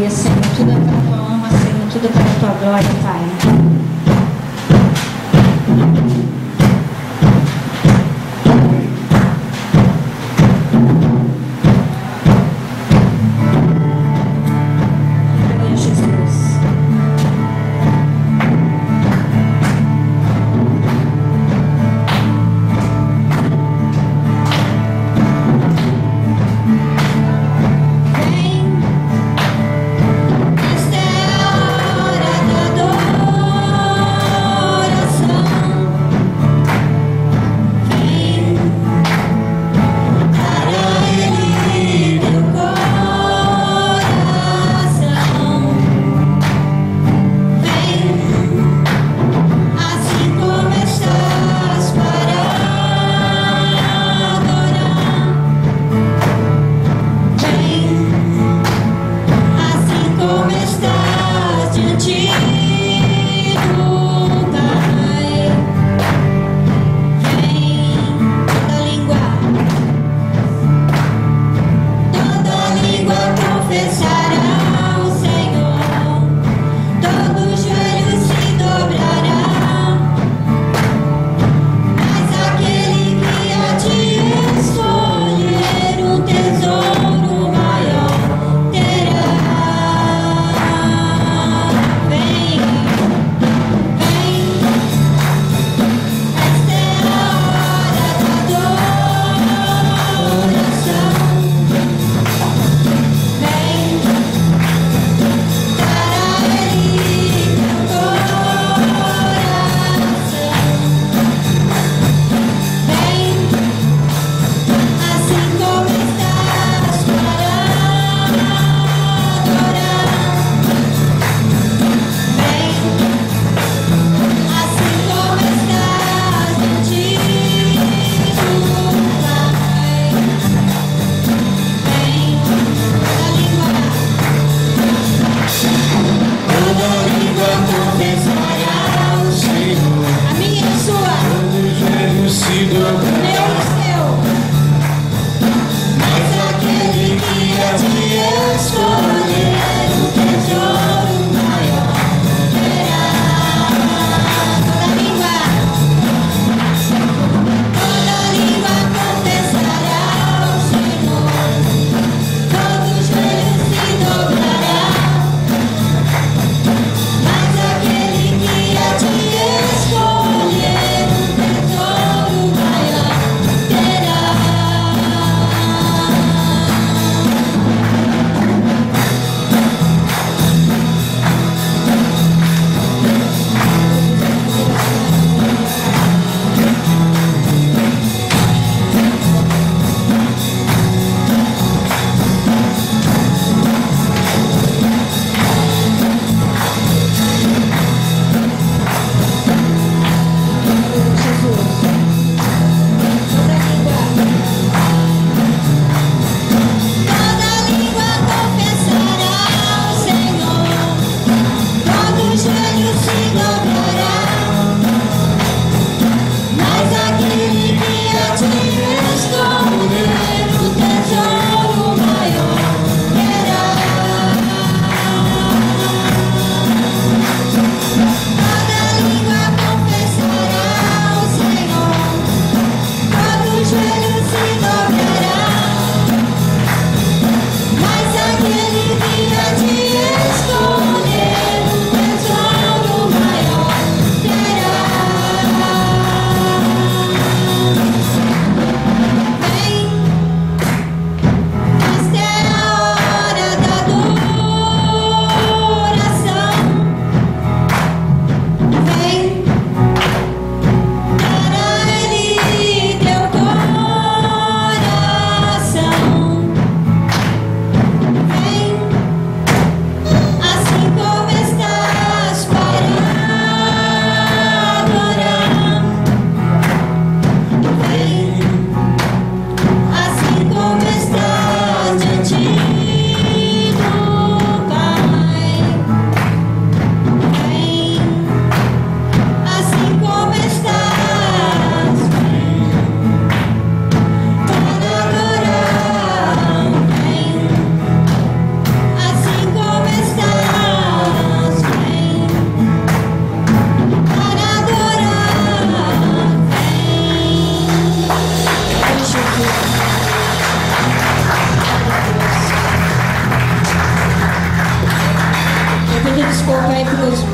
Senhor, tudo é para a tua honra, Senhor, tudo é para a tua glória, Pai. Esta é a hora da dor.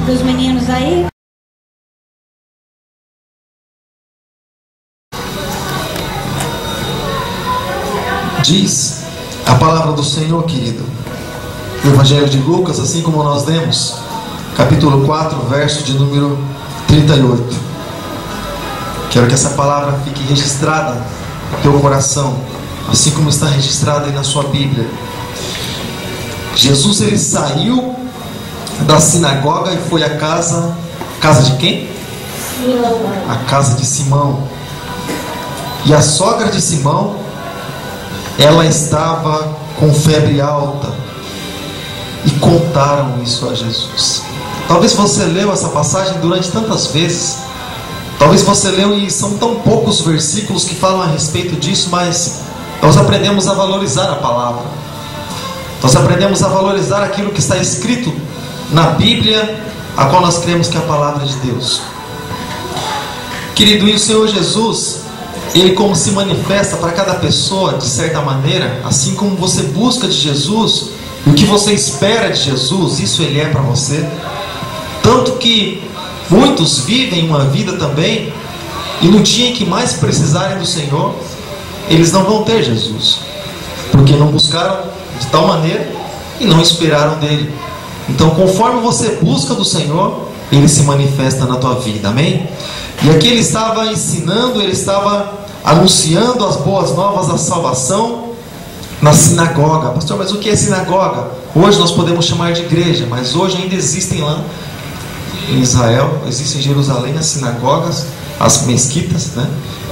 dos meninos aí. Diz a palavra do Senhor, querido, o Evangelho de Lucas, assim como nós lemos, capítulo 4, verso de número 38. Quero que essa palavra fique registrada no teu coração, assim como está registrada aí na sua Bíblia. Jesus, ele saiu da sinagoga e foi à casa de quem? A casa de Simão. E a sogra de Simão, ela estava com febre alta, e contaram isso a Jesus. Talvez você leu essa passagem durante tantas vezes, talvez você leu e são tão poucos versículos que falam a respeito disso, mas nós aprendemos a valorizar a palavra, nós aprendemos a valorizar aquilo que está escrito na Bíblia, a qual nós cremos que é a palavra de Deus. Querido, e o Senhor Jesus, Ele como se manifesta para cada pessoa de certa maneira, assim como você busca de Jesus, o que você espera de Jesus, isso Ele é para você. Tanto que muitos vivem uma vida também, e no dia em que mais precisarem do Senhor, eles não vão ter Jesus, porque não buscaram de tal maneira e não esperaram dele. Então, conforme você busca do Senhor, Ele se manifesta na tua vida, amém? E aqui Ele estava ensinando, Ele estava anunciando as boas novas da salvação na sinagoga. Pastor, mas o que é sinagoga? Hoje nós podemos chamar de igreja, mas hoje ainda existem lá em Israel, existem em Jerusalém as sinagogas, as mesquitas, né?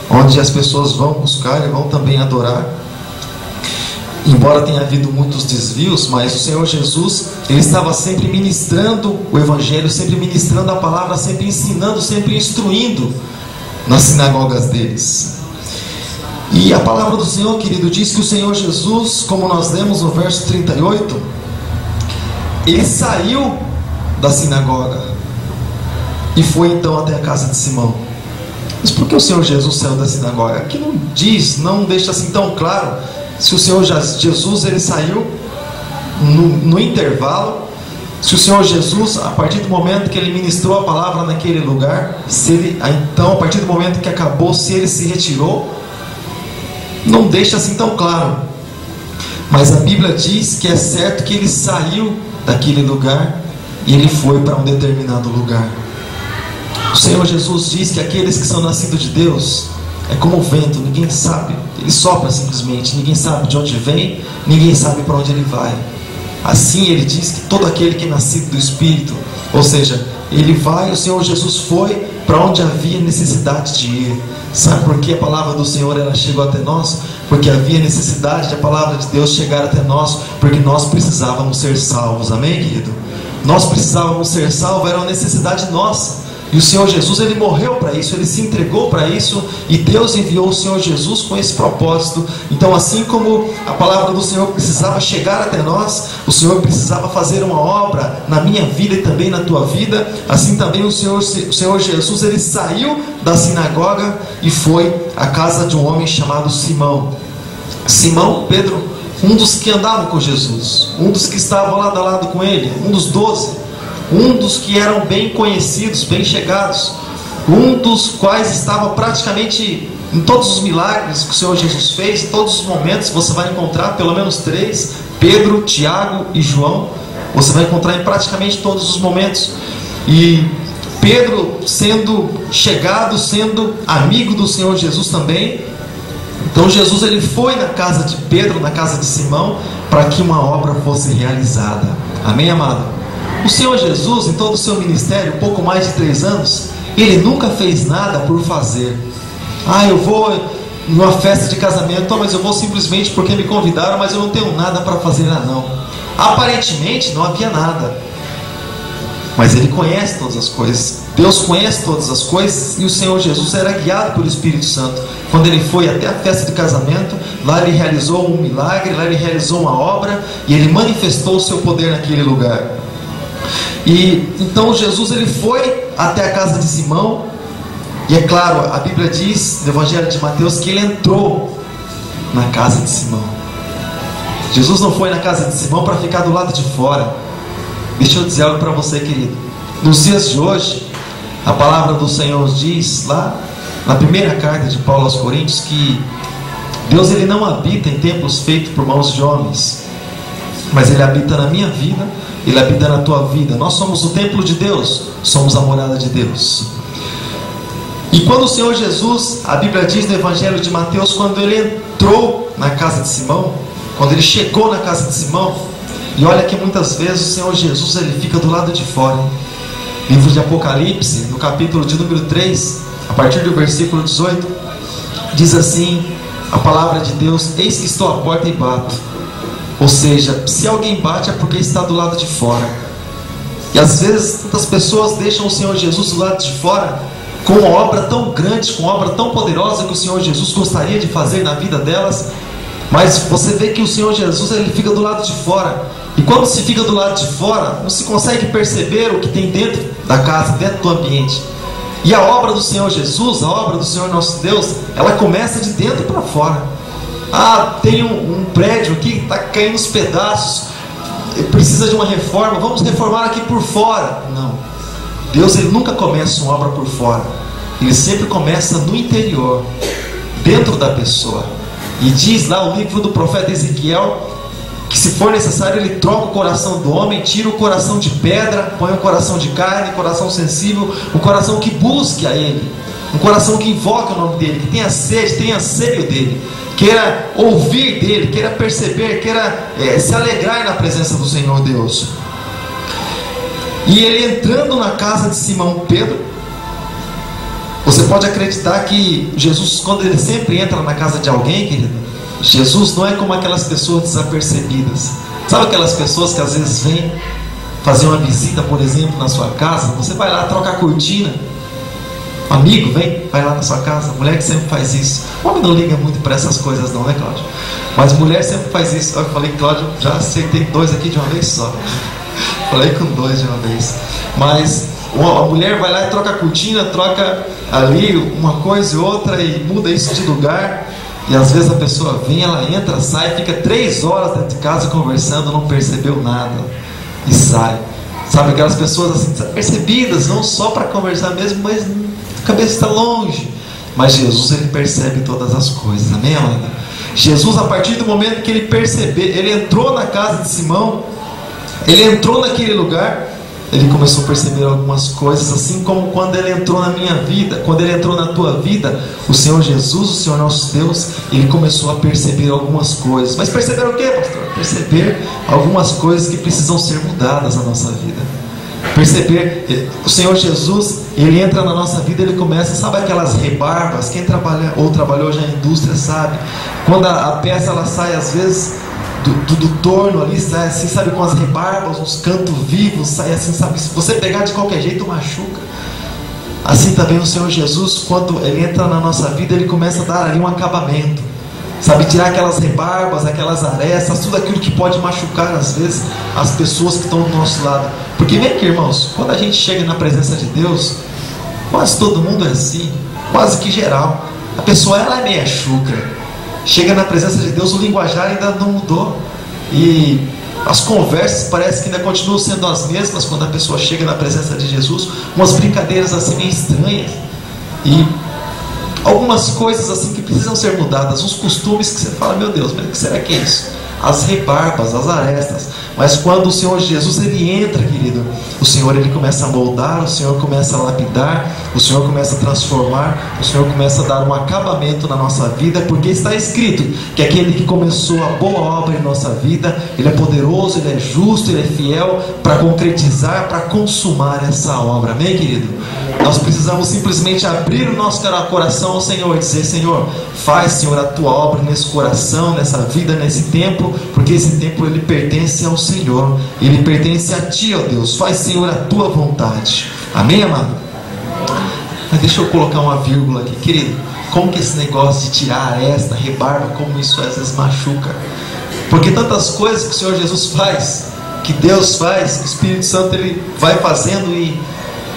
Onde as pessoas vão buscar e vão também adorar. Embora tenha havido muitos desvios, mas o Senhor Jesus, Ele estava sempre ministrando o Evangelho, sempre ministrando a palavra, sempre ensinando, sempre instruindo nas sinagogas deles. E a palavra do Senhor, querido, diz que o Senhor Jesus, como nós lemos no verso 38, Ele saiu da sinagoga e foi então até a casa de Simão. Mas por que o Senhor Jesus saiu da sinagoga? Aqui não diz, não deixa assim tão claro se o Senhor Jesus ele saiu no intervalo, se o Senhor Jesus, a partir do momento que Ele ministrou a palavra naquele lugar, se ele, então a partir do momento que acabou, se Ele se retirou, não deixa assim tão claro. Mas a Bíblia diz que é certo que Ele saiu daquele lugar e Ele foi para um determinado lugar. O Senhor Jesus diz que aqueles que são nascidos de Deus é como o vento, ninguém sabe, ele sopra simplesmente, ninguém sabe de onde vem, ninguém sabe para onde ele vai. Assim Ele diz que todo aquele que é nascido do Espírito, ou seja, ele vai, o Senhor Jesus foi para onde havia necessidade de ir. Sabe por que a palavra do Senhor ela chegou até nós? Porque havia necessidade de a palavra de Deus chegar até nós, porque nós precisávamos ser salvos, amém, querido? Nós precisávamos ser salvos, era uma necessidade nossa. E o Senhor Jesus, Ele morreu para isso, Ele se entregou para isso, e Deus enviou o Senhor Jesus com esse propósito. Então, assim como a palavra do Senhor precisava chegar até nós, o Senhor precisava fazer uma obra na minha vida e também na tua vida, assim também o Senhor Jesus, Ele saiu da sinagoga e foi à casa de um homem chamado Simão. Simão, Pedro, um dos que andavam com Jesus, um dos que estavam lado a lado com Ele, um dos 12, um dos que eram bem conhecidos, bem chegados, um dos quais estava praticamente em todos os milagres que o Senhor Jesus fez, em todos os momentos. Você vai encontrar pelo menos 3, Pedro, Tiago e João, você vai encontrar em praticamente todos os momentos. E Pedro sendo chegado, sendo amigo do Senhor Jesus também. Então Jesus ele foi na casa de Pedro, na casa de Simão, para que uma obra fosse realizada. Amém, amado? O Senhor Jesus, em todo o seu ministério, pouco mais de 3 anos, Ele nunca fez nada por fazer. Eu vou numa festa de casamento, mas eu vou simplesmente porque me convidaram, mas eu não tenho nada para fazer lá não. Aparentemente não havia nada, mas Ele conhece todas as coisas. Deus conhece todas as coisas, e o Senhor Jesus era guiado pelo Espírito Santo. Quando Ele foi até a festa de casamento, lá Ele realizou um milagre, lá Ele realizou uma obra, e Ele manifestou o seu poder naquele lugar. E então Jesus ele foi até a casa de Simão, e é claro, a Bíblia diz no Evangelho de Mateus que Ele entrou na casa de Simão. Jesus não foi na casa de Simão para ficar do lado de fora. Deixa eu dizer algo para você, querido. Nos dias de hoje, a palavra do Senhor diz lá na primeira carta de Paulo aos Coríntios que Deus ele não habita em templos feitos por mãos de homens, mas Ele habita na minha vida, Ele habita na tua vida. Nós somos o templo de Deus, somos a morada de Deus. E quando o Senhor Jesus, a Bíblia diz no Evangelho de Mateus, quando Ele entrou na casa de Simão, quando Ele chegou na casa de Simão, e olha que muitas vezes o Senhor Jesus ele fica do lado de fora. Livro de Apocalipse, no capítulo de número 3, a partir do versículo 18, diz assim a palavra de Deus: eis que estou à porta e bato. Ou seja, se alguém bate é porque está do lado de fora. E às vezes tantas pessoas deixam o Senhor Jesus do lado de fora, com uma obra tão grande, com uma obra tão poderosa que o Senhor Jesus gostaria de fazer na vida delas, mas você vê que o Senhor Jesus ele fica do lado de fora. E quando se fica do lado de fora, não se consegue perceber o que tem dentro da casa, dentro do ambiente. E a obra do Senhor Jesus, a obra do Senhor nosso Deus, ela começa de dentro para fora. Ah, tem um prédio aqui que está caindo os pedaços, precisa de uma reforma, vamos reformar aqui por fora. Não, Deus ele nunca começa uma obra por fora, Ele sempre começa no interior, dentro da pessoa. E diz lá o livro do profeta Ezequiel que se for necessário Ele troca o coração do homem, tira o coração de pedra, põe um coração de carne, coração sensível, um coração que busque a Ele, um coração que invoca o nome dEle, que tenha sede, tenha anseio dEle, queira ouvir dEle, queira perceber, queira se alegrar na presença do Senhor Deus. E ele entrando na casa de Simão Pedro, você pode acreditar que Jesus, quando ele sempre entra na casa de alguém, querido, Jesus não é como aquelas pessoas desapercebidas. Sabe aquelas pessoas que às vezes vêm fazer uma visita, por exemplo, na sua casa? Você vai lá, troca a cortina, um amigo vem, vai lá na sua casa. Mulher que sempre faz isso. O homem não liga muito para essas coisas não, né, Cláudio? Mas mulher sempre faz isso. Eu falei, Cláudio, já acertei 2 aqui de uma vez só. Falei com 2 de uma vez. Mas a mulher vai lá e troca a cortina, troca ali uma coisa e outra e muda isso de lugar. E às vezes a pessoa vem, ela entra, sai, fica 3 horas dentro de casa conversando, não percebeu nada e sai. Sabe, aquelas pessoas assim desapercebidas, não só para conversar mesmo, mas a cabeça está longe. Mas Jesus ele percebe todas as coisas, amém, amada? Jesus, a partir do momento que ele percebeu, ele entrou na casa de Simão, ele entrou naquele lugar, ele começou a perceber algumas coisas, assim como quando ele entrou na minha vida, quando ele entrou na tua vida, o Senhor Jesus, o Senhor nosso Deus, ele começou a perceber algumas coisas. Mas perceber o que, pastor? Perceber algumas coisas que precisam ser mudadas na nossa vida. Perceber, o Senhor Jesus, ele entra na nossa vida, ele começa, sabe aquelas rebarbas? Quem trabalha ou trabalhou já em indústria sabe, quando a peça ela sai às vezes do torno ali, sai assim, sabe, com as rebarbas, uns cantos vivos, sai assim, sabe, se você pegar de qualquer jeito machuca. Assim também o Senhor Jesus, quando ele entra na nossa vida, ele começa a dar ali um acabamento, sabe, tirar aquelas rebarbas, aquelas arestas, tudo aquilo que pode machucar às vezes as pessoas que estão do nosso lado. Porque vem aqui, irmãos, quando a gente chega na presença de Deus, quase todo mundo é assim, quase que geral, a pessoa ela é meia chucra. Chega na presença de Deus, o linguajar ainda não mudou. E as conversas parece que ainda continuam sendo as mesmas quando a pessoa chega na presença de Jesus. Umas brincadeiras assim meio estranhas. E algumas coisas assim que precisam ser mudadas. Uns costumes que você fala, meu Deus, mas o que será que é isso? As rebarbas, as arestas. Mas quando o Senhor Jesus ele entra, querido, o Senhor ele começa a moldar, o Senhor começa a lapidar, o Senhor começa a transformar, o Senhor começa a dar um acabamento na nossa vida, porque está escrito que aquele que começou a boa obra em nossa vida, ele é poderoso, ele é justo, ele é fiel para concretizar, para consumar essa obra, amém, querido? Nós precisamos simplesmente abrir o nosso coração ao Senhor e dizer, Senhor, faz, Senhor, a tua obra nesse coração, nessa vida, nesse tempo, porque esse tempo ele pertence ao Senhor, ele pertence a ti, ó Deus. Faz, Senhor, a tua vontade, amém, amado? Mas deixa eu colocar uma vírgula aqui, querido. Como que esse negócio de tirar a aresta, rebarba, como isso às vezes machuca? Porque tantas coisas que o Senhor Jesus faz, que Deus faz, que o Espírito Santo ele vai fazendo, e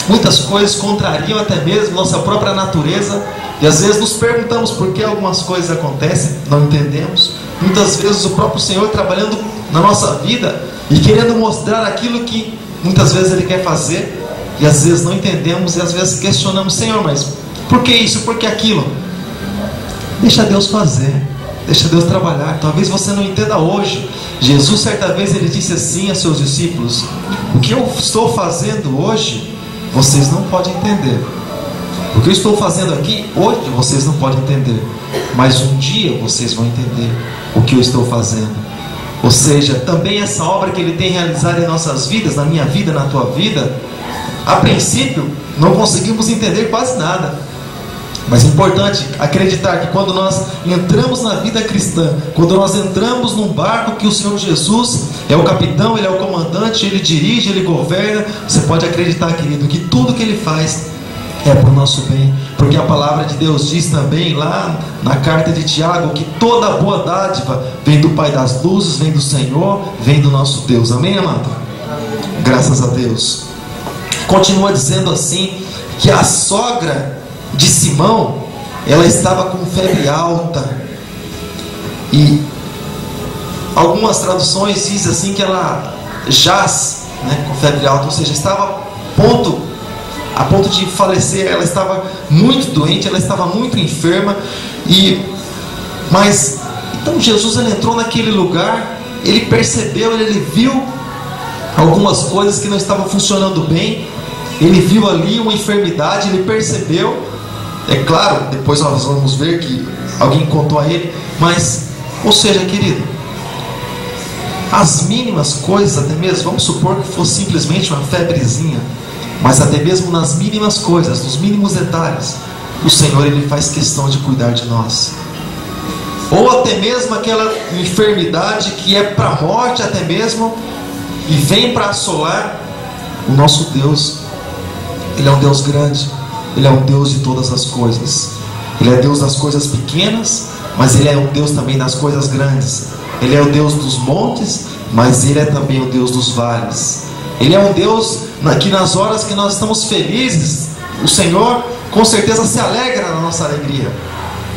muitas coisas contrariam até mesmo nossa própria natureza. E às vezes nos perguntamos por que algumas coisas acontecem, não entendemos. Muitas vezes o próprio Senhor trabalhando na nossa vida e querendo mostrar aquilo que muitas vezes Ele quer fazer, e às vezes não entendemos, e às vezes questionamos: Senhor, mas por que isso, por que aquilo? Deixa Deus fazer, deixa Deus trabalhar. Talvez você não entenda hoje. Jesus certa vez ele disse assim a seus discípulos: o que eu estou fazendo hoje, vocês não podem entender. O que eu estou fazendo aqui hoje, vocês não podem entender, mas um dia vocês vão entender o que eu estou fazendo. Ou seja, também essa obra que Ele tem realizado em nossas vidas, na minha vida, na tua vida, a princípio não conseguimos entender quase nada, mas é importante acreditar que quando nós entramos na vida cristã, quando nós entramos num barco que o Senhor Jesus é o capitão, Ele é o comandante, Ele dirige, Ele governa, você pode acreditar, querido, que tudo que Ele faz é para o nosso bem, porque a palavra de Deus diz também lá na carta de Tiago que toda boa dádiva vem do Pai das luzes, vem do Senhor, vem do nosso Deus. Amém, amado? Graças a Deus. Continua dizendo assim, que a sogra de Simão, ela estava com febre alta, e algumas traduções dizem assim que ela jaz, com febre alta, ou seja, estava a ponto de falecer. Ela estava muito doente, ela estava muito enferma. Mas então Jesus, ele entrou naquele lugar, ele percebeu, ele viu algumas coisas que não estavam funcionando bem, ele viu ali uma enfermidade, ele percebeu. É claro, depois nós vamos ver que alguém contou a ele, mas, ou seja, querido, as mínimas coisas, até mesmo, vamos supor que fosse simplesmente uma febrezinha, mas até mesmo nas mínimas coisas, nos mínimos detalhes, o Senhor, Ele faz questão de cuidar de nós. Ou até mesmo aquela enfermidade que é para a morte até mesmo, e vem para assolar. O nosso Deus, Ele é um Deus grande, Ele é um Deus de todas as coisas. Ele é Deus das coisas pequenas, mas Ele é um Deus também das coisas grandes. Ele é o Deus dos montes, mas Ele é também o Deus dos vales. Ele é um Deus que nas horas que nós estamos felizes, o Senhor com certeza se alegra na nossa alegria,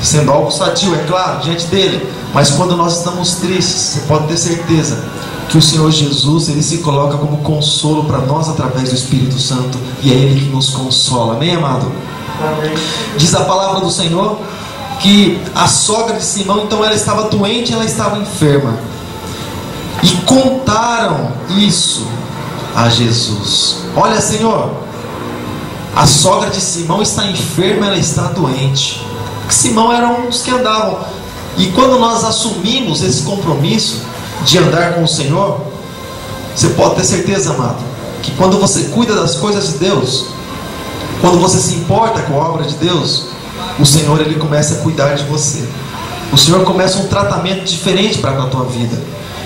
sendo algo sadio, é claro, diante dEle. Mas quando nós estamos tristes, você pode ter certeza que o Senhor Jesus, Ele se coloca como consolo para nós através do Espírito Santo, e é Ele que nos consola. Amém, amado? Amém. Diz a palavra do Senhor que a sogra de Simão, então, ela estava doente, ela estava enferma, e contaram isso a Jesus. Olha, Senhor, a sogra de Simão está enferma, ela está doente. Simão era um dos que andavam, e quando nós assumimos esse compromisso de andar com o Senhor, você pode ter certeza, amado, que quando você cuida das coisas de Deus, quando você se importa com a obra de Deus, o Senhor, Ele começa a cuidar de você. O Senhor começa um tratamento diferente para a tua vida.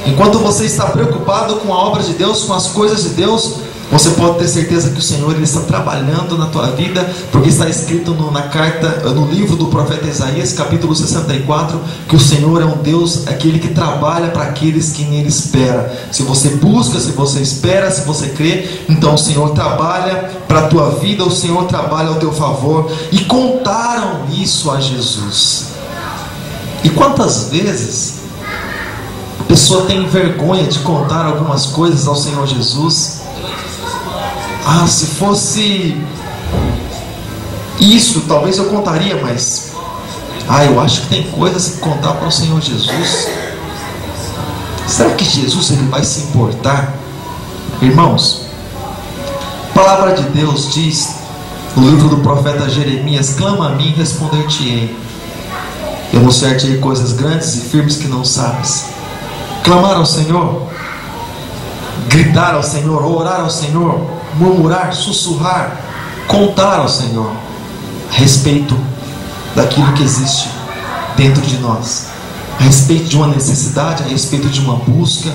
Enquanto você está preocupado com a obra de Deus, com as coisas de Deus, você pode ter certeza que o Senhor, Ele está trabalhando na tua vida, porque está escrito no livro do profeta Isaías, capítulo 64, que o Senhor é um Deus, aquele que trabalha para aqueles que nele esperam. Se você busca, se você espera, se você crê, então o Senhor trabalha para a tua vida, o Senhor trabalha ao teu favor. E contaram isso a Jesus. E quantas vezes a pessoa tem vergonha de contar algumas coisas ao Senhor Jesus? Ah, se fosse isso, talvez eu contaria, mas eu acho que tem coisas que contar para o Senhor Jesus. Será que Jesus, Ele vai se importar? Irmãos, a palavra de Deus diz no livro do profeta Jeremias: clama a mim e responder-te-ei, eu anunciar-te-ei coisas grandes e firmes que não sabes. Clamar ao Senhor, gritar ao Senhor, orar ao Senhor, murmurar, sussurrar, contar ao Senhor a respeito daquilo que existe dentro de nós, a respeito de uma necessidade, a respeito de uma busca.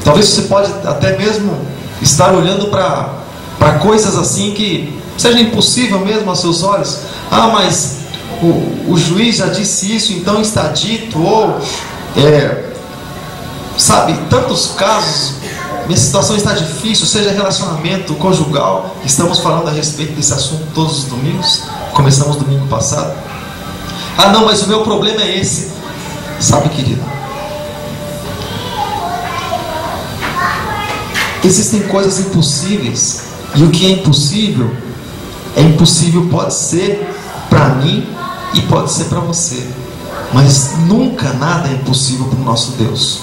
Talvez você pode até mesmo estar olhando para coisas assim que seja impossível mesmo aos seus olhos. Mas o juiz já disse isso, então está dito. Ou sabe, tantos casos. Minha situação está difícil, seja relacionamento conjugal. Estamos falando a respeito desse assunto todos os domingos. Começamos domingo passado. Não, mas o meu problema é esse. Sabe, querido, existem coisas impossíveis E o que é impossível pode ser para mim e pode ser para você. Mas nunca nada é impossível para o nosso Deus.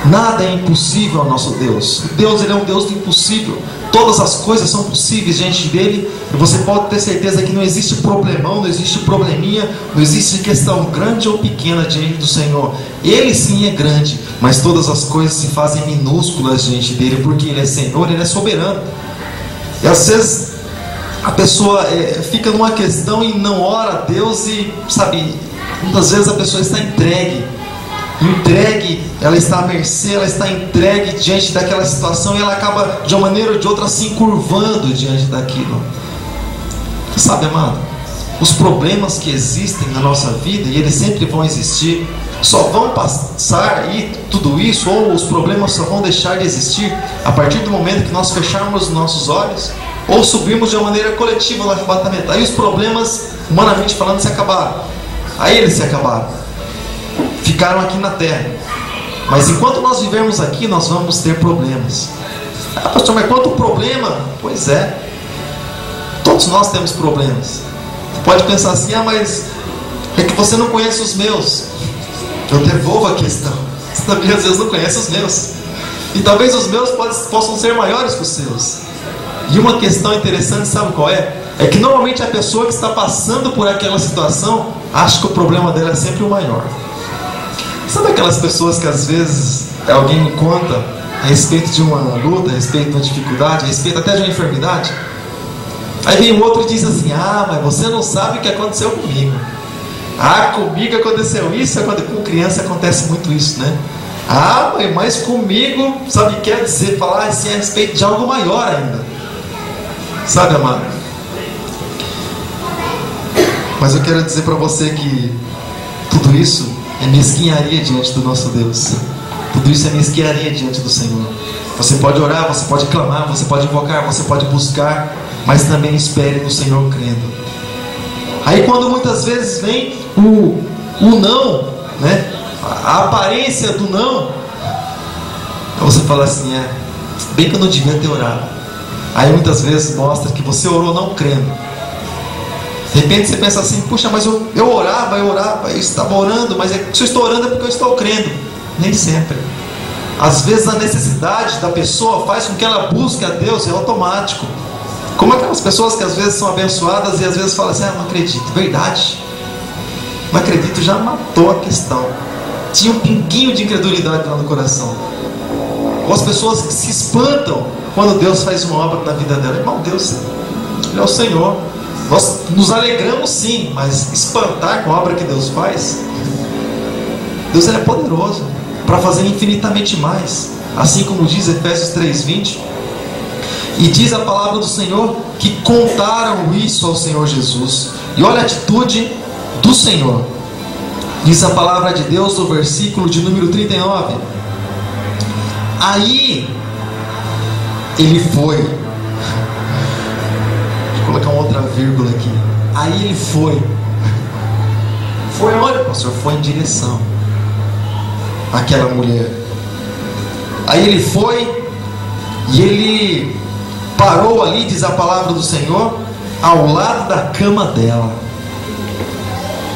Nada é impossível ao nosso Deus. Deus, Ele é um Deus do impossível. Todas as coisas são possíveis diante dEle. E você pode ter certeza que não existe problemão, não existe probleminha, não existe questão grande ou pequena diante do Senhor. Ele sim é grande, mas todas as coisas se fazem minúsculas diante dEle, porque Ele é Senhor, Ele é soberano. E às vezes a pessoa fica numa questão e não ora a Deus e, sabe, muitas vezes a pessoa está entregue, ela está à mercê, ela está entregue diante daquela situação e ela acaba de uma maneira ou de outra se encurvando diante daquilo. Sabe, amado, os problemas que existem na nossa vida, e eles sempre vão existir, só vão passar e tudo isso, ou os problemas só vão deixar de existir a partir do momento que nós fecharmos os nossos olhos ou subirmos de uma maneira coletiva no arrebatamento. Aí os problemas, humanamente falando, se acabaram. Aí eles se acabaram, ficaram aqui na terra. Mas enquanto nós vivermos aqui, nós vamos ter problemas. Ah, pastor, mas quanto problema? Pois é, todos nós temos problemas. Você pode pensar assim: ah, mas é que você não conhece os meus. Eu devolvo a questão. Você também às vezes não conhece os meus. E talvez os meus possam ser maiores que os seus. E uma questão interessante, sabe qual é? É que normalmente a pessoa que está passando por aquela situação acha que o problema dela é sempre o maior. Sabe aquelas pessoas que às vezes alguém me conta a respeito de uma luta, a respeito de uma dificuldade, a respeito até de uma enfermidade? Aí vem o outro e diz assim: ah, mas você não sabe o que aconteceu comigo. Ah, comigo aconteceu isso. Com criança acontece muito isso, né? Ah, mas comigo, sabe, quer dizer, falar assim a respeito de algo maior ainda. Sabe, amado? Mas eu quero dizer para você que tudo isso é mesquinharia diante do nosso Deus. Tudo isso é mesquinharia diante do Senhor. Você pode orar, você pode clamar, você pode invocar, você pode buscar, mas também espere no Senhor crendo. Aí quando muitas vezes vem o não, né? A aparência do não, você fala assim: bem que eu não devia ter orado. Aí muitas vezes mostra que você orou não crendo. De repente você pensa assim: puxa, mas eu orava, eu estava orando, mas se eu estou orando é porque eu estou crendo. Nem sempre. Às vezes a necessidade da pessoa faz com que ela busque a Deus, é automático. Como aquelas pessoas que às vezes são abençoadas e às vezes falam assim: ah, não acredito. Verdade, não acredito, já matou a questão. Tinha um pinguinho de incredulidade lá no coração. Ou as pessoas que se espantam quando Deus faz uma obra na vida dela. Irmão, Deus, Ele é o Senhor. Nós nos alegramos sim, mas espantar com a obra que Deus faz, Deus, Ele é poderoso para fazer infinitamente mais. Assim como diz Efésios 3:20. E diz a palavra do Senhor que contaram isso ao Senhor Jesus. E olha a atitude do Senhor. Diz a palavra de Deus no versículo de número 39. Aí ele foi. Deixa eu colocar uma outra vírgula aqui. Aí ele foi. Foi onde, pastor? Foi em direção àquela mulher. Aí ele foi e ele parou ali, diz a palavra do Senhor, ao lado da cama dela.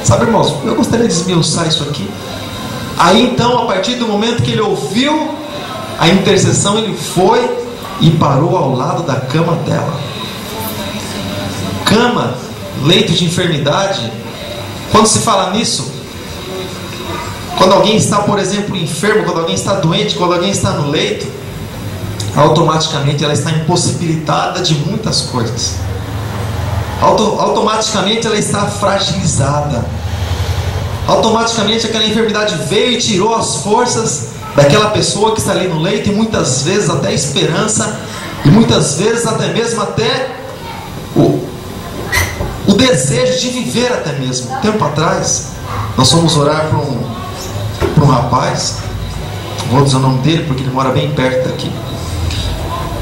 Sabe, irmãos, eu gostaria de esmiuçar isso aqui. Aí então, a partir do momento que ele ouviu a intercessão, ele foi e parou ao lado da cama dela. Cama, leito de enfermidade. Quando se fala nisso, quando alguém está, por exemplo, enfermo, quando alguém está doente, quando alguém está no leito, automaticamente ela está impossibilitada de muitas coisas. Automaticamente ela está fragilizada. Automaticamente aquela enfermidade veio e tirou as forças daquela pessoa que está ali no leito, e muitas vezes até a esperança, e muitas vezes até mesmo o desejo de viver até mesmo. Tempo atrás nós fomos orar para um rapaz, vou dizer o nome dele porque ele mora bem perto daqui.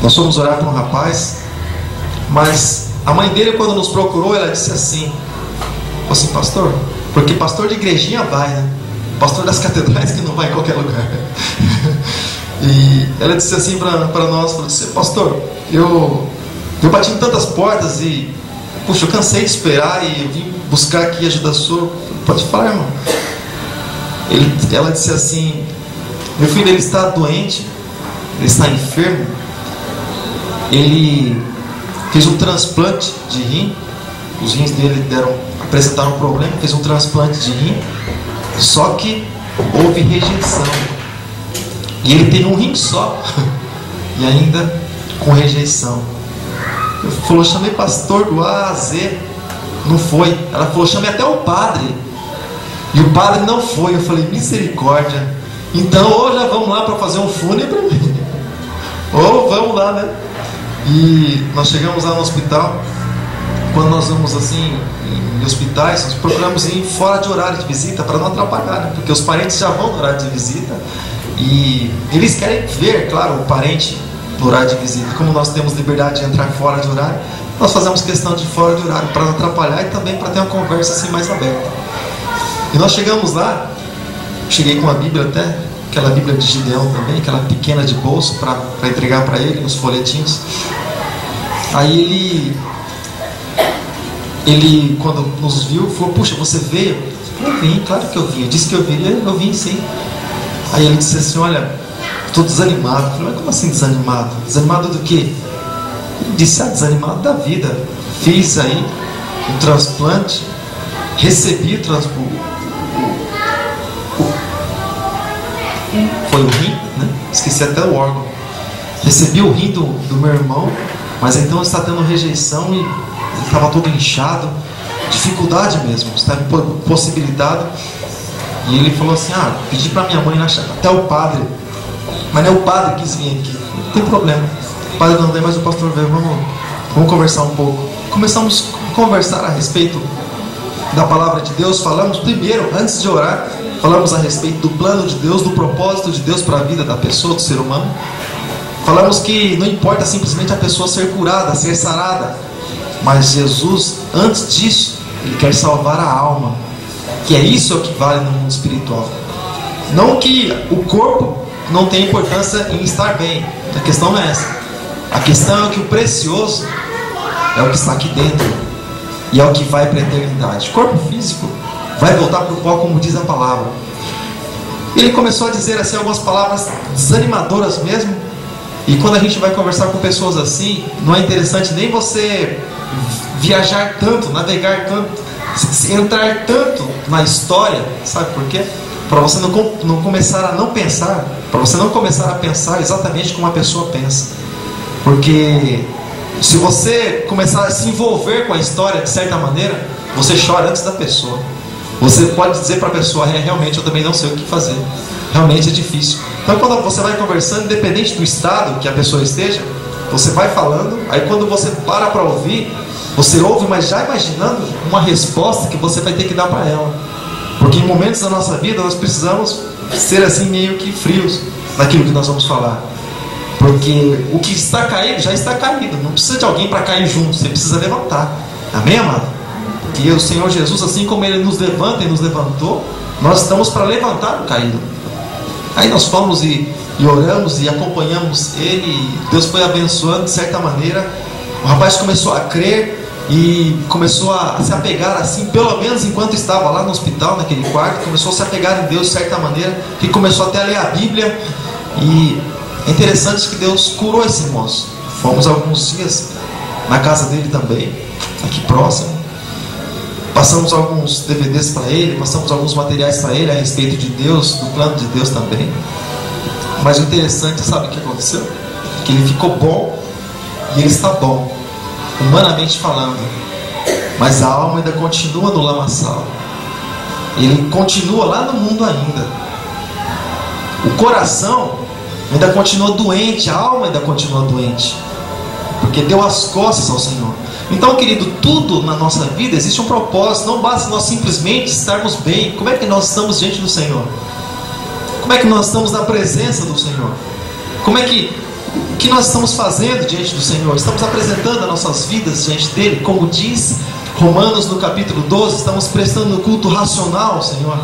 Nós fomos orar para um rapaz, mas a mãe dele, quando nos procurou, ela disse assim: pastor, porque pastor de igrejinha vai, né? Pastor das catedrais que não vai em qualquer lugar. E ela disse assim para nós, pastor, eu bati em tantas portas e, puxa, eu cansei de esperar e eu vim buscar aqui ajuda sua. Pode falar, irmão. Ela disse assim: meu filho, ele está doente, ele está enfermo, ele fez um transplante de rim, os rins dele apresentaram um problema, fez um transplante de rim, só que houve rejeição, e ele tem um rim só, e ainda com rejeição. Ele falou: chamei pastor do A a Z, não foi. Ela falou: chamei até o padre, e o padre não foi. Eu falei: misericórdia. Então, ou já vamos lá para fazer um fúnebre, ou vamos lá, né? E nós chegamos lá no hospital. Quando nós vamos assim em hospitais, nós procuramos ir fora de horário de visita para não atrapalhar, né? Porque os parentes já vão no horário de visita e eles querem ver, claro, o parente no horário de visita. Como nós temos liberdade de entrar fora de horário, nós fazemos questão de ir fora de horário para não atrapalhar e também para ter uma conversa assim mais aberta. E nós chegamos lá, cheguei com a Bíblia até, aquela Bíblia de Gideão também, aquela pequena de bolso para entregar para ele, uns folhetinhos. Aí ele quando nos viu, falou: puxa, você veio? Eu vim, claro que eu vim. Eu disse que eu viria, eu vim sim. Aí ele disse assim: olha, estou desanimado. Eu falei: mas como assim desanimado? Desanimado do quê? Ele disse: desanimado da vida. Fiz aí um transplante, recebi o transplante. Foi o rim, né? Esqueci até o órgão. Recebi o rim do meu irmão, mas então está tendo rejeição e ele estava todo inchado, dificuldade mesmo, está impossibilitado. E ele falou assim: pedi para minha mãe até o padre, mas não é o padre que quis vir aqui. Não tem problema, o padre não veio, mas o pastor veio. Vamos conversar um pouco. Começamos a conversar a respeito da palavra de Deus. Falamos primeiro, antes de orar, falamos a respeito do plano de Deus, do propósito de Deus para a vida da pessoa, do ser humano. Falamos que não importa simplesmente a pessoa ser curada, ser sarada, mas Jesus, antes disso, Ele quer salvar a alma, que é isso que vale no mundo espiritual. Não que o corpo não tenha importância em estar bem, a questão não é essa. A questão é que o precioso é o que está aqui dentro, e é o que vai para a eternidade. O corpo físico vai voltar para o pó, como diz a palavra. Ele começou a dizer assim algumas palavras desanimadoras mesmo. E quando a gente vai conversar com pessoas assim, não é interessante nem você viajar tanto, navegar tanto, entrar tanto na história. Sabe por quê? Para você não começar a não pensar, para você não começar a pensar exatamente como a pessoa pensa. Porque se você começar a se envolver com a história de certa maneira, você chora antes da pessoa. Você pode dizer para a pessoa: realmente eu também não sei o que fazer, realmente é difícil. Então quando você vai conversando, independente do estado que a pessoa esteja, você vai falando. Aí quando você para ouvir, você ouve, mas já imaginando uma resposta que você vai ter que dar para ela. Porque em momentos da nossa vida nós precisamos ser assim meio que frios naquilo que nós vamos falar. Porque o que está caído já está caído, não precisa de alguém para cair junto, você precisa levantar. Amém, amado? Que o Senhor Jesus, assim como Ele nos levanta e nos levantou, nós estamos para levantar o caído. Aí nós fomos e oramos e acompanhamos ele, e Deus foi abençoando de certa maneira. O rapaz começou a crer e começou a se apegar assim, pelo menos enquanto estava lá no hospital, naquele quarto, começou a se apegar em Deus de certa maneira, que começou até a ler a Bíblia. E é interessante que Deus curou esse moço. Fomos alguns dias na casa dele também, aqui próximo. Passamos alguns DVDs para ele, passamos alguns materiais para ele a respeito de Deus, do plano de Deus também. Mas o interessante, sabe o que aconteceu? Que ele ficou bom, e ele está bom, humanamente falando. Mas a alma ainda continua no lamaçal. Ele continua lá no mundo ainda. O coração ainda continua doente, a alma ainda continua doente, porque deu as costas ao Senhor. Então, querido, tudo na nossa vida existe um propósito. Não basta nós simplesmente estarmos bem. Como é que nós estamos diante do Senhor? Como é que nós estamos na presença do Senhor? Como é que o que nós estamos fazendo diante do Senhor? Estamos apresentando as nossas vidas diante dele, como diz Romanos no capítulo 12, estamos prestando culto racional ao Senhor.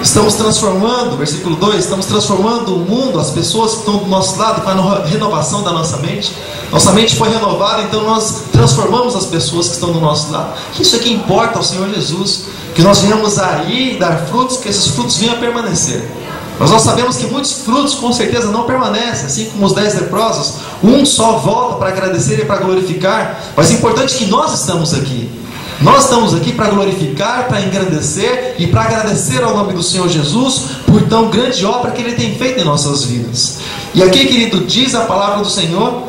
Estamos transformando, versículo 2, estamos transformando o mundo, as pessoas que estão do nosso lado, com a renovação da nossa mente. Nossa mente foi renovada, então nós transformamos as pessoas que estão do nosso lado. Isso é que importa ao Senhor Jesus, que nós venhamos aí dar frutos, que esses frutos venham a permanecer. Mas nós sabemos que muitos frutos com certeza não permanecem, assim como os 10 leprosos. Um só volta para agradecer e para glorificar. Mas é importante que nós estamos aqui. Nós estamos aqui para glorificar, para engrandecer e para agradecer ao nome do Senhor Jesus por tão grande obra que Ele tem feito em nossas vidas. E aqui, querido, diz a palavra do Senhor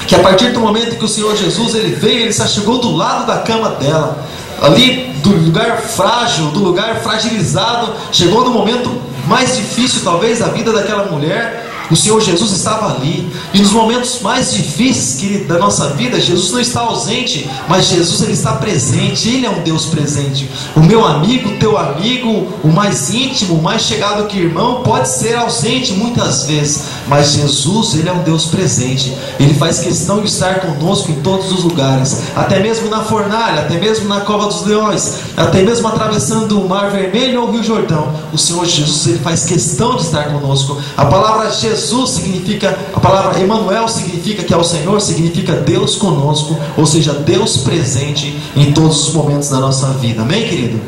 que a partir do momento que o Senhor Jesus ele veio, Ele se achegou do lado da cama dela, ali do lugar frágil, do lugar fragilizado, chegou no momento mais difícil talvez da vida daquela mulher. O Senhor Jesus estava ali. E nos momentos mais difíceis, querido, da nossa vida, Jesus não está ausente, mas Jesus ele está presente. Ele é um Deus presente. O meu amigo, o teu amigo, o mais íntimo, o mais chegado que irmão, pode ser ausente muitas vezes, mas Jesus ele é um Deus presente. Ele faz questão de estar conosco em todos os lugares, até mesmo na fornalha, até mesmo na cova dos leões, até mesmo atravessando o mar vermelho ou o rio Jordão. O Senhor Jesus ele faz questão de estar conosco. A palavra Jesus significa, a palavra Emanuel significa que é o Senhor, significa Deus conosco, ou seja, Deus presente em todos os momentos da nossa vida. Amém, querido?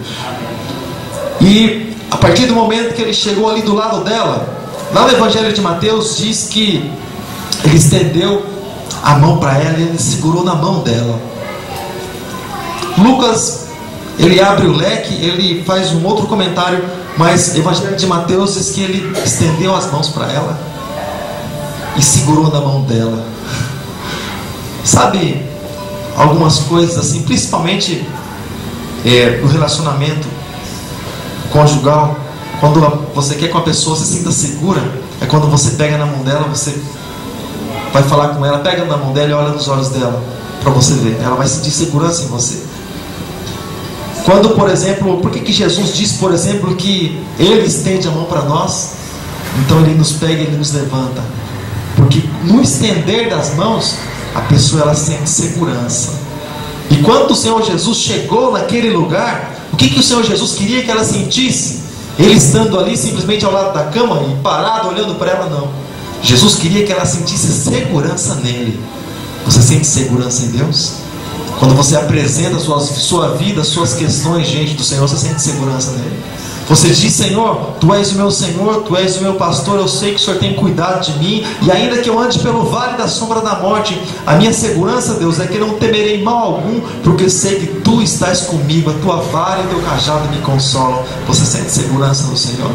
E a partir do momento que ele chegou ali do lado dela, lá no Evangelho de Mateus diz que ele estendeu a mão para ela e ele segurou na mão dela. Lucas ele abre o leque, ele faz um outro comentário, mas o Evangelho de Mateus diz que ele estendeu as mãos para ela e segurou na mão dela. Sabe, algumas coisas assim, principalmente no relacionamento conjugal, quando você quer que uma pessoa se sinta segura, é quando você pega na mão dela, você vai falar com ela, pega na mão dela e olha nos olhos dela, para você ver, ela vai sentir segurança em você. Quando, por exemplo, por que Jesus diz, por exemplo, que Ele estende a mão para nós? Então Ele nos pega e Ele nos levanta. Porque no estender das mãos, a pessoa ela sente segurança. E quando o Senhor Jesus chegou naquele lugar, o que o Senhor Jesus queria que ela sentisse? Ele estando ali simplesmente ao lado da cama e parado olhando para ela, não. Jesus queria que ela sentisse segurança nele. Você sente segurança em Deus? Quando você apresenta sua vida, suas questões diante do Senhor, você sente segurança nele. Você diz: Senhor, Tu és o meu Senhor, Tu és o meu pastor, eu sei que o Senhor tem cuidado de mim, e ainda que eu ande pelo vale da sombra da morte, a minha segurança, Deus, é que não temerei mal algum, porque sei que Tu estás comigo, a Tua vara e o Teu cajado me consolam. Você sente segurança no Senhor?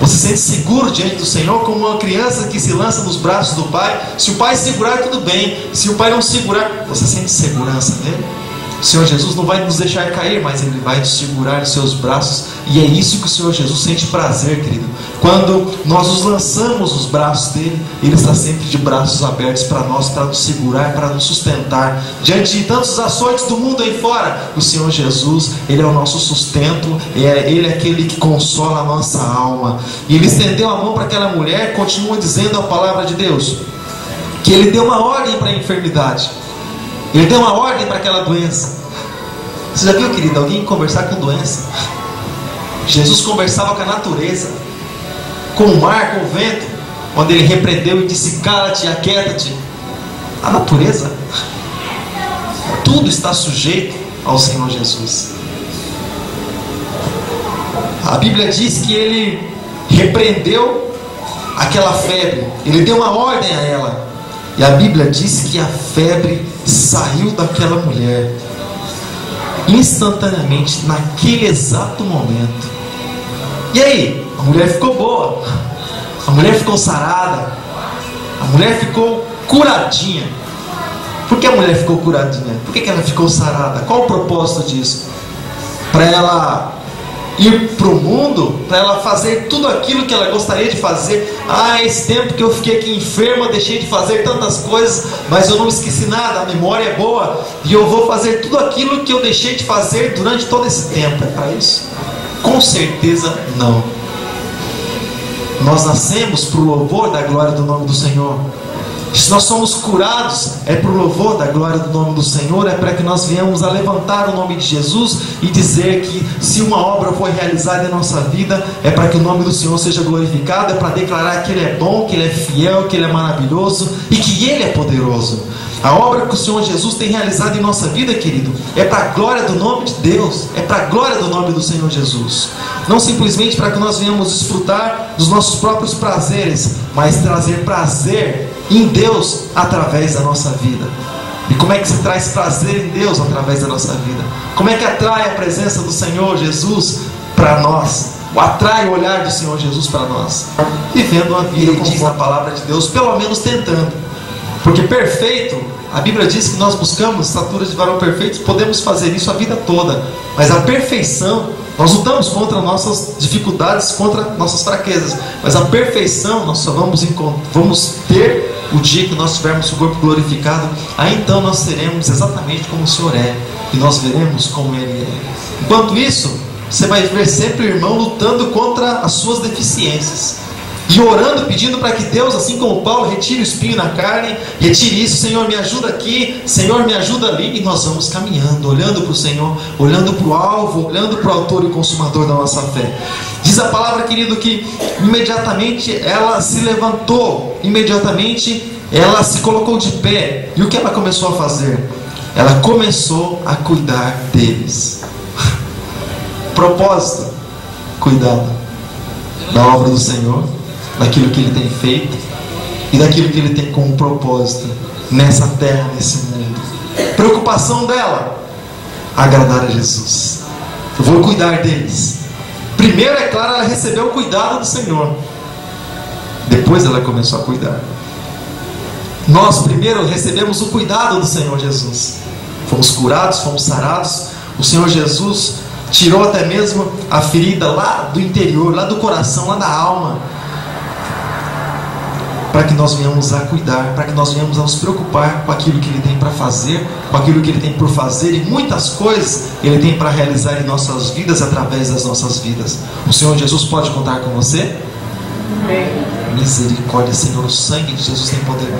Você se sente seguro diante do Senhor, como uma criança que se lança nos braços do Pai? Se o Pai segurar, tudo bem. Se o Pai não segurar, você sente segurança nele? O Senhor Jesus não vai nos deixar cair, mas Ele vai nos segurar em seus braços. E é isso que o Senhor Jesus sente prazer, querido. Quando nós nos lançamos nos braços dele, Ele está sempre de braços abertos para nós, para nos segurar, para nos sustentar. Diante de tantos açoites do mundo aí fora, o Senhor Jesus, Ele é o nosso sustento, Ele é aquele que consola a nossa alma. E Ele estendeu a mão para aquela mulher, continua dizendo a palavra de Deus, que Ele deu uma ordem para a enfermidade. Ele deu uma ordem para aquela doença. Você já viu, querido, alguém conversar com doença? Jesus conversava com a natureza, com o mar, com o vento, quando Ele repreendeu e disse: cala-te, aquieta-te. A natureza, tudo está sujeito ao Senhor Jesus. A Bíblia diz que Ele repreendeu aquela febre, Ele deu uma ordem a ela, e a Bíblia diz que a febre saiu daquela mulher instantaneamente, naquele exato momento. E aí? A mulher ficou boa, a mulher ficou sarada, a mulher ficou curadinha. Por que a mulher ficou curadinha? Por que ela ficou sarada? Qual o propósito disso? Para ela ir para o mundo, para ela fazer tudo aquilo que ela gostaria de fazer. Esse tempo que eu fiquei aqui enferma, eu deixei de fazer tantas coisas, mas eu não esqueci nada, a memória é boa, e eu vou fazer tudo aquilo que eu deixei de fazer durante todo esse tempo. É para isso? Com certeza não. Nós nascemos para o louvor da glória do nome do Senhor. Se nós somos curados, é para o louvor da glória do nome do Senhor, é para que nós venhamos a levantar o nome de Jesus e dizer que se uma obra foi realizada em nossa vida, é para que o nome do Senhor seja glorificado, é para declarar que Ele é bom, que Ele é fiel, que Ele é maravilhoso e que Ele é poderoso. A obra que o Senhor Jesus tem realizado em nossa vida, querido, é para a glória do nome de Deus, é para a glória do nome do Senhor Jesus. Não simplesmente para que nós venhamos desfrutar dos nossos próprios prazeres, mas trazer prazer em Deus através da nossa vida. E como é que se traz prazer em Deus através da nossa vida? Como é que atrai a presença do Senhor Jesus para nós? Atrai o olhar do Senhor Jesus para nós? Vivendo uma vida como diz a palavra de Deus, pelo menos tentando. Porque perfeito, a Bíblia diz que nós buscamos estatura de varão perfeito, podemos fazer isso a vida toda. Mas a perfeição, nós lutamos contra nossas dificuldades, contra nossas fraquezas. Mas a perfeição nós só vamos ter o dia que nós tivermos o corpo glorificado. Aí então nós seremos exatamente como o Senhor é, e nós veremos como Ele é. Enquanto isso, você vai ver sempre o irmão lutando contra as suas deficiências e orando, pedindo para que Deus, assim como Paulo, retire o espinho na carne, retire isso. Senhor, me ajuda aqui, Senhor, me ajuda ali. E nós vamos caminhando, olhando para o Senhor, olhando para o alvo, olhando para o autor e consumador da nossa fé. Diz a palavra, querido, que imediatamente ela se levantou, imediatamente ela se colocou de pé. E o que ela começou a fazer? Ela começou a cuidar deles. Propósito: cuidado da obra do Senhor, daquilo que Ele tem feito e daquilo que Ele tem como propósito nessa terra, nesse mundo. Preocupação dela: agradar a Jesus. Eu vou cuidar deles. Primeiro, é claro, ela recebeu o cuidado do Senhor. Depois ela começou a cuidar. Nós primeiro recebemos o cuidado do Senhor Jesus. Fomos curados, fomos sarados. O Senhor Jesus tirou até mesmo a ferida lá do interior, lá do coração, lá da alma, para que nós venhamos a cuidar, para que nós venhamos a nos preocupar com aquilo que Ele tem para fazer, com aquilo que Ele tem por fazer, e muitas coisas Ele tem para realizar em nossas vidas, através das nossas vidas. O Senhor Jesus pode contar com você? Amém. Misericórdia, Senhor, o sangue de Jesus tem poder.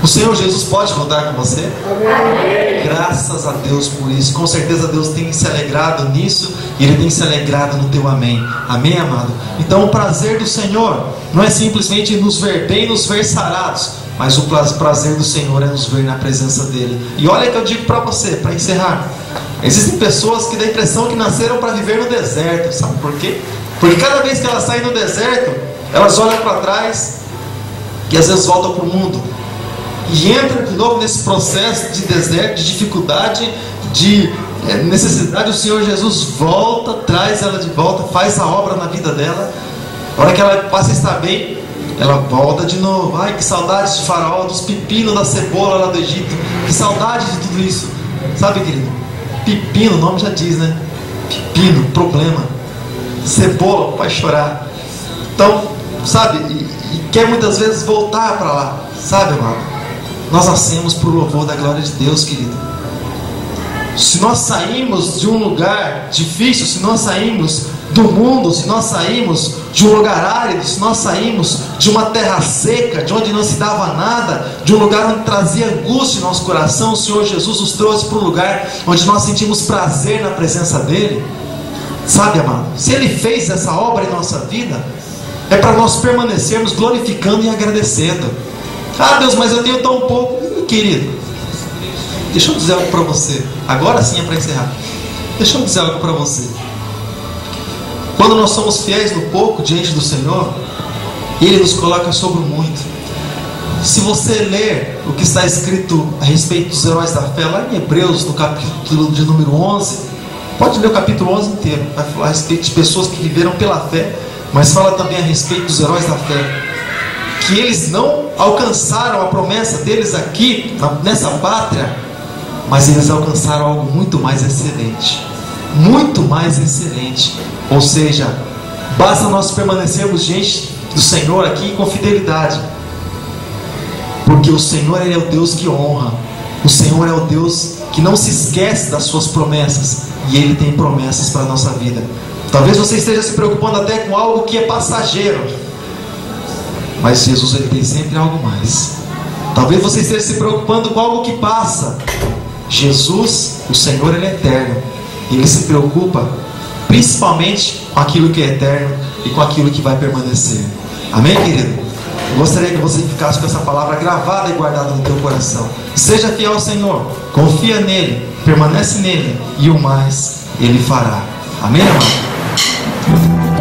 O Senhor Jesus pode contar com você? Amém. Graças a Deus por isso. Com certeza Deus tem se alegrado nisso, e Ele tem se alegrado no teu amém. Amém, amado? Então o prazer do Senhor não é simplesmente nos ver bem, nos ver sarados, mas o prazer do Senhor é nos ver na presença dEle. E olha que eu digo para você, para encerrar: existem pessoas que dão a impressão que nasceram para viver no deserto. Sabe por quê? Porque cada vez que elas saem do deserto, elas olham para trás e às vezes voltam para o mundo e entram de novo nesse processo de deserto, de dificuldade, de necessidade. O Senhor Jesus volta, traz ela de volta, faz a obra na vida dela. A hora que ela passa a estar bem, ela volta de novo. Ai, que saudade de Faraó, dos pepinos, da cebola lá do Egito. Que saudade de tudo isso. Sabe, querido? Pepino, o nome já diz, né? Pepino, problema. Cebola, vai chorar. Então, sabe, e quer muitas vezes voltar para lá. Sabe, amado? Nós nascemos para o louvor da glória de Deus, querido. Se nós saímos de um lugar difícil, se nós saímos do mundo, se nós saímos de um lugar árido, se nós saímos de uma terra seca, de onde não se dava nada, de um lugar onde trazia angústia em nosso coração, o Senhor Jesus nos trouxe para um lugar onde nós sentimos prazer na presença dEle. Sabe, amado? Se Ele fez essa obra em nossa vida, é para nós permanecermos glorificando e agradecendo. Ah, Deus, mas eu tenho tão pouco. Querido, deixa eu dizer algo para você. Agora sim é para encerrar. Deixa eu dizer algo para você. Quando nós somos fiéis no pouco diante do Senhor, Ele nos coloca sobre o muito. Se você ler o que está escrito a respeito dos heróis da fé, lá em Hebreus, no capítulo de número 11, pode ler o capítulo 11 inteiro. Vai falar a respeito de pessoas que viveram pela fé, mas fala também a respeito dos heróis da fé, que eles não alcançaram a promessa deles aqui, nessa pátria, mas eles alcançaram algo muito mais excelente. Muito mais excelente. Ou seja, basta nós permanecermos diante do Senhor aqui com fidelidade, porque o Senhor, Ele é o Deus que honra. O Senhor é o Deus que não se esquece das suas promessas, e Ele tem promessas para a nossa vida. Talvez você esteja se preocupando até com algo que é passageiro, mas Jesus, Ele tem sempre algo mais. Talvez você esteja se preocupando com algo que passa. Jesus, o Senhor, Ele é eterno. Ele se preocupa principalmente com aquilo que é eterno e com aquilo que vai permanecer. Amém, querido? Eu gostaria que você ficasse com essa palavra gravada e guardada no teu coração. Seja fiel ao Senhor, confia nele, permanece nele, e o mais Ele fará. Amém, amado?